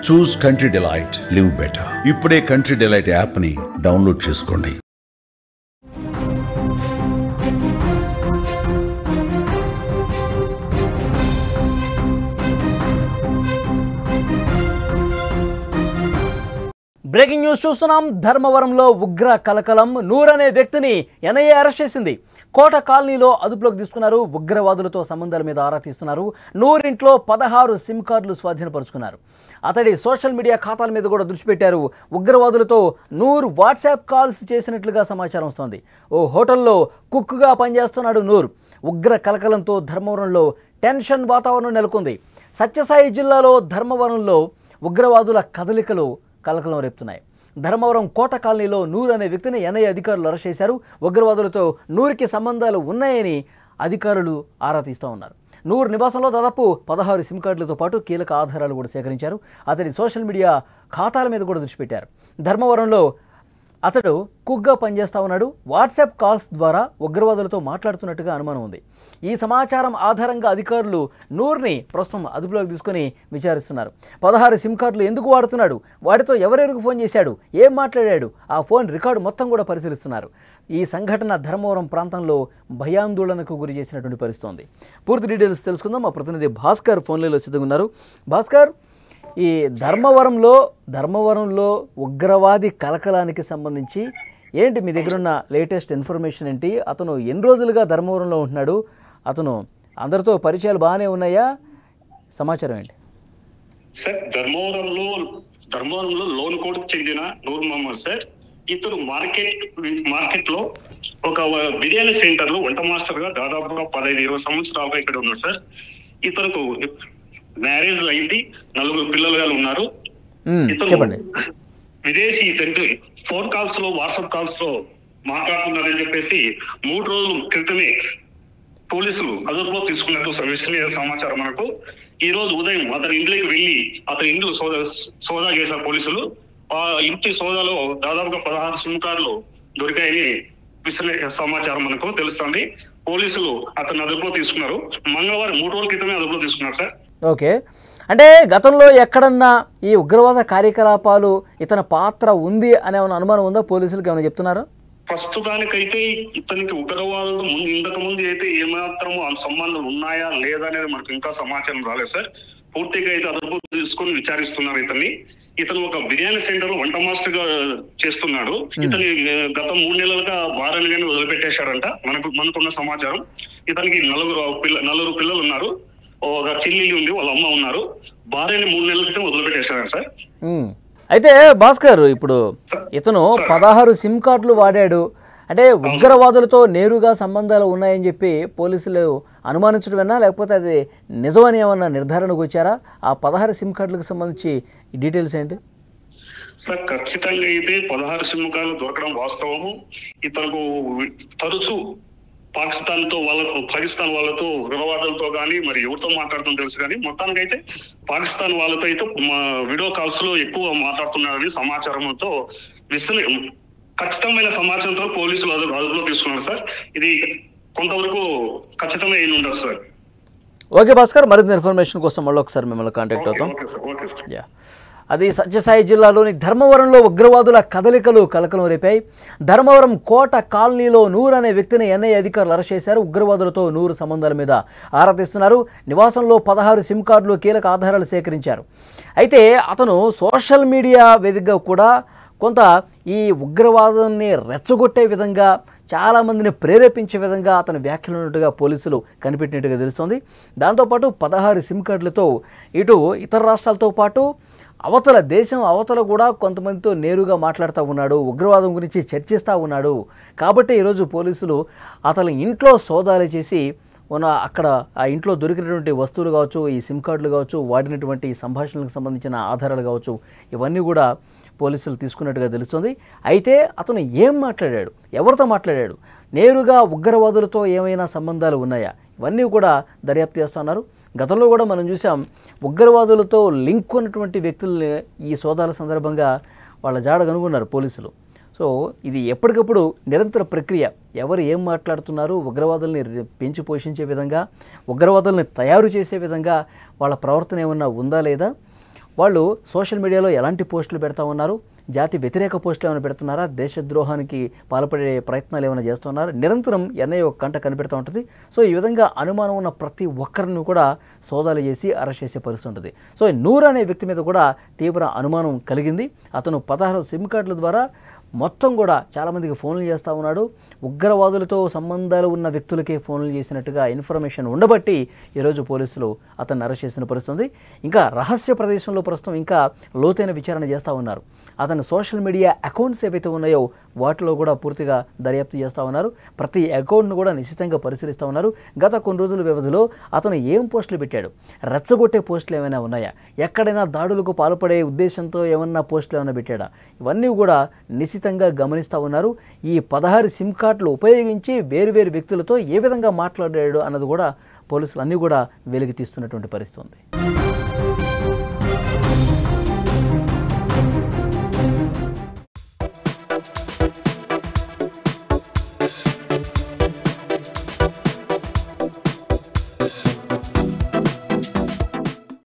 చూస్ country delight, live better. ఇప్పుడే country delight app ని download చేసుకోండి. బ్రేకింగ్ న్యూస్ చూస్తున్నాం. ధర్మవరంలో ఉగ్ర కలకలం. నూర్ అనే వ్యక్తిని ఎన్ఐఏ అరెస్ట్ చేసింది. కోట కాలనీలో అదుపులోకి తీసుకున్నారు. ఉగ్రవాదులతో సంబంధాల మీద ఆరా తీస్తున్నారు. నూర్ ఇంట్లో 16 సిమ్ కార్డులు స్వాధీనపరుచుకున్నారు. అతడి సోషల్ మీడియా ఖాతాల మీద కూడా దృష్టి పెట్టారు. ఉగ్రవాదులతో నూర్ వాట్సాప్ కాల్స్ చేసినట్లుగా సమాచారం వస్తోంది. ఓ హోటల్లో కుక్గా పనిచేస్తున్నాడు నూర్. ఉగ్ర కలకలంతో ధర్మవరంలో టెన్షన్ వాతావరణం నెలకొంది. సత్యసాయి జిల్లాలో ధర్మవరంలో ఉగ్రవాదుల కదలికలు కలకలం రేపుతున్నాయి. ధర్మవరం కోట కాలనీలో నూర్ అనే వ్యక్తిని ఎన్ఐఏ అధికారులు అరెస్ట్ చేశారు. ఉగ్రవాదులతో నూర్కి సంబంధాలు ఉన్నాయని అధికారులు ఆరా తీస్తూ ఉన్నారు. నూర్ నివాసంలో దాదాపు 16 సిమ్ కార్డులతో పాటు కీలక ఆధారాలు కూడా సేకరించారు. అతడి సోషల్ మీడియా ఖాతాల మీద కూడా దృష్టి పెట్టారు. ధర్మవరంలో అతడు కుక్గా పనిచేస్తూ ఉన్నాడు. వాట్సాప్ కాల్స్ ద్వారా ఉగ్రవాదులతో మాట్లాడుతున్నట్టుగా అనుమానం ఉంది. ఈ సమాచారం ఆధారంగా అధికారులు నూర్ని ప్రస్తుతం అదుపులోకి తీసుకొని విచారిస్తున్నారు. 16 సిమ్ కార్డులు ఎందుకు వాడుతున్నాడు, వాటితో ఎవరెవరికి ఫోన్ చేశాడు, ఏం మాట్లాడాడు, ఆ ఫోన్ రికార్డు మొత్తం కూడా పరిశీలిస్తున్నారు. ఈ సంఘటన ధర్మవరం ప్రాంతంలో భయాందోళనకు గురి చేసినటువంటి పరిస్థితి ఉంది. పూర్తి డీటెయిల్స్ తెలుసుకుందాం. మా ప్రతినిధి భాస్కర్ ఫోన్లలో సిద్ధంగా ఉన్నారు. భాస్కర్, ఈ ధర్మవరంలో ఉగ్రవాది కలకలానికి సంబంధించి ఏంటి మీ దగ్గర ఉన్న లేటెస్ట్ ఇన్ఫర్మేషన్ ఏంటి? అతను ఎన్ని రోజులుగా ధర్మవరంలో ఉంటున్నాడు? అతను అందరితో పరిచయాలు బాగానే ఉన్నాయా? సమాచారం ఏంటి సార్? ధర్మవరంలో లోన్ కోడ్కి చెందిన నూర్ మహమ్మద్ సార్. ఇతను మార్కెట్ లో ఒక బిర్యానీ సెంటర్ లో వంట మాస్టర్ గా దాదాపుగా 15-20 సంవత్సరాలుగా ఇక్కడ ఉన్నాడు సార్. ఇతనికి మ్యారేజ్ అయింది, 4 పిల్లలు ఉన్నారు. చెప్పండి. విదేశీ ఫోన్ కాల్స్ లో, వాట్సాప్ కాల్స్ లో మాట్లాడుతున్నారని చెప్పేసి 3 రోజుల క్రితమే పోలీసులు అదుపులో తీసుకున్నట్టు విశ్వసనీయ సమాచారం మనకు. ఈ రోజు ఉదయం అతని ఇంట్లోకి వెళ్లి అతని ఇంట్లో సోదా చేశారు పోలీసులు. ఆ ఇంటి సోదాలో దాదాపుగా 16 సిమ్ కార్డులు దొరికాయని విశ్వసనీయ సమాచారం మనకు తెలుస్తుంది. పోలీసులు అతన్ని అదుపులో తీసుకున్నారు. మంగళవారం 3 రోజుల క్రితమే అదుపులో తీసుకున్నారు సార్. ఓకే, అంటే గతంలో ఎక్కడన్నా ఈ ఉగ్రవాద కార్యకలాపాలు ఇతని పాత్ర ఉంది అనే అనుమానం ఉందా? పోలీసులకు ఏమైనా చెప్తున్నారా? ప్రస్తుతానికైతే ఇతనికి ఉగ్రవాదులతో ఇంతకు ముందు అయితే ఏమాత్రము సంబంధాలు ఉన్నాయా లేదా అనేది మనకు ఇంకా సమాచారం రాలేదు సార్. పూర్తిగా అయితే అదుపు తీసుకొని విచారిస్తున్నారు ఇతన్ని. ఇతను ఒక బిర్యానీ సెంటర్ లో వంట మాస్టర్ గా చేస్తున్నాడు. ఇతని గత 3 నెలలుగా భార్యని వదిలిపెట్టేశారంట మనకున్న సమాచారం. ఇతనికి 4 పిల్లలు ఉన్నారు. ఒక చెల్లి ఉంది, వాళ్ళ అమ్మ ఉన్నారు. భార్యని 3 నెలల క్రితం వదిలిపెట్టేశారు సార్. అయితే భాస్కర్, ఇప్పుడు ఇతను 16 సిమ్ కార్డులు వాడాడు అంటే ఉగ్రవాదులతో నేరుగా సంబంధాలు ఉన్నాయని చెప్పి పోలీసులు అనుమానించడమేనా, లేకపోతే అది నిజమని ఏమన్నా నిర్ధారణకు వచ్చారా? ఆ 16 సిమ్ కార్డులకు సంబంధించి డీటెయిల్స్ ఏంటి సార్? ఖచ్చితంగా అయితే 16 సిమ్ కార్డులు దొరకడం వాస్తవము. ఇతను తరచూ పాకిస్తాన్ వాళ్ళతో ఉగ్రవాదులతో కానీ మరి ఎవరితో మాట్లాడుతుందో తెలుసు కానీ మొత్తానికి అయితే పాకిస్తాన్ వాళ్ళతో అయితే వీడియో కాల్స్ లో ఎక్కువ మాట్లాడుతున్నారని సమాచారంతో ఖచ్చితమైన సమాచారంతో పోలీసులు అదుపులో తీసుకున్నారు సార్. ఇది కొంతవరకు ఖచ్చితంగా అయిన ఉండదు సార్. ఓకే భాస్కర్, మరింత ఇన్ఫర్మేషన్ కోసం మళ్ళీ ఒకసారి మిమ్మల్ని కాంటాక్ట్ అవుతాం. అది సత్యసాయి జిల్లాలోని ధర్మవరంలో ఉగ్రవాదుల కదలికలు కలకలం రేపాయి. ధర్మవరం కోట కాలనీలో నూర్ అనే వ్యక్తిని ఎన్ఐఏ అధికారులు అరెస్ట్ చేశారు. ఉగ్రవాదులతో నూర్ సంబంధాల మీద ఆరా తీస్తున్నారు. నివాసంలో 16 సిమ్ కార్డులు, కీలక ఆధారాలు సేకరించారు. అయితే అతను సోషల్ మీడియా వేదికగా కూడా కొంత ఈ ఉగ్రవాదాన్ని రెచ్చగొట్టే విధంగా, చాలామందిని ప్రేరేపించే విధంగా అతని వ్యాఖ్యలు ఉన్నట్టుగా పోలీసులు కనిపెట్టినట్టుగా తెలుస్తోంది. దాంతోపాటు 16 సిమ్ కార్డులతో ఇటు ఇతర రాష్ట్రాలతో పాటు దేశం అవతల కూడా కొంతమందితో నేరుగా మాట్లాడుతూ ఉన్నాడు, ఉగ్రవాదం గురించి చర్చిస్తూ ఉన్నాడు. కాబట్టి ఈరోజు పోలీసులు అతని ఇంట్లో సోదాలు చేసి అక్కడ ఆ ఇంట్లో దొరికినటువంటి వస్తువులు కావచ్చు, ఈ సిమ్ కార్డులు కావచ్చు, వాడినటువంటి సంభాషణలకు సంబంధించిన ఆధారాలు కావచ్చు, ఇవన్నీ కూడా పోలీసులు తీసుకున్నట్టుగా తెలుస్తుంది. అయితే అతను ఏం మాట్లాడాడు, ఎవరితో మాట్లాడాడు, నేరుగా ఉగ్రవాదులతో ఏమైనా సంబంధాలు ఉన్నాయా, ఇవన్నీ కూడా దర్యాప్తు చేస్తున్నారు. గతంలో కూడా మనం చూసాం, ఉగ్రవాదులతో లింక్ ఉన్నటువంటి వ్యక్తుల్ని ఈ సోదాల సందర్భంగా వాళ్ళ జాడ కనుగొన్నారు పోలీసులు. సో ఇది ఎప్పటికప్పుడు నిరంతర ప్రక్రియ. ఎవరు ఏం మాట్లాడుతున్నారు, ఉగ్రవాదుల్ని పెంచి పోషించే విధంగా, ఉగ్రవాదుల్ని తయారు చేసే విధంగా వాళ్ళ ప్రవర్తన ఏమన్నా ఉందా లేదా, వాళ్ళు సోషల్ మీడియాలో ఎలాంటి పోస్టులు పెడతా ఉన్నారు, జాతి వ్యతిరేక పోస్టులు ఏమైనా పెడుతున్నారా, దేశద్రోహానికి పాల్పడే ప్రయత్నాలు ఏమైనా చేస్తున్నారా, నిరంతరం ఎన్ఐఏ ఒక కంట కనిపెడుతూ ఉంటుంది. సో ఈ విధంగా అనుమానం ఉన్న ప్రతి ఒక్కరిని కూడా సోదాలు చేసి అరెస్ట్ చేసే పరిస్థితి ఉంటుంది. సో నూర్ అనే వ్యక్తి మీద కూడా తీవ్ర అనుమానం కలిగింది. అతను 16 సిమ్ కార్డుల ద్వారా మొత్తం కూడా చాలామందికి ఫోన్లు చేస్తూ ఉన్నాడు. ఉగ్రవాదులతో సంబంధాలు ఉన్న వ్యక్తులకే ఫోన్లు చేసినట్టుగా ఇన్ఫర్మేషన్ ఉండబట్టి ఈరోజు పోలీసులు అతన్ని అరెస్ట్ చేసిన పరిస్థితి. ఇంకా రహస్య ప్రదేశంలో ప్రస్తుతం ఇంకా లోతైన విచారణ చేస్తూ ఉన్నారు. అతని సోషల్ మీడియా అకౌంట్స్ ఏవైతే ఉన్నాయో వాటిలో కూడా పూర్తిగా దర్యాప్తు చేస్తూ ఉన్నారు. ప్రతి అకౌంట్ను కూడా నిశ్చితంగా పరిశీలిస్తూ ఉన్నారు. గత కొన్ని రోజుల వ్యవధిలో అతను ఏం పోస్టులు పెట్టాడు, రెచ్చగొట్టే పోస్టులు ఏమైనా ఉన్నాయా, ఎక్కడైనా దాడులకు పాల్పడే ఉద్దేశంతో ఏమన్నా పోస్టులు ఏమైనా పెట్టాడా, ఇవన్నీ కూడా నిశ్చితంగా గమనిస్తూ ఉన్నారు. ఈ 16 సిమ్ కార్డులు ఉపయోగించి వేరు వ్యక్తులతో ఏ విధంగా మాట్లాడాడు అన్నది కూడా పోలీసులు అన్నీ కూడా వెలికి తీస్తున్నటువంటి పరిస్థితి ఉంది.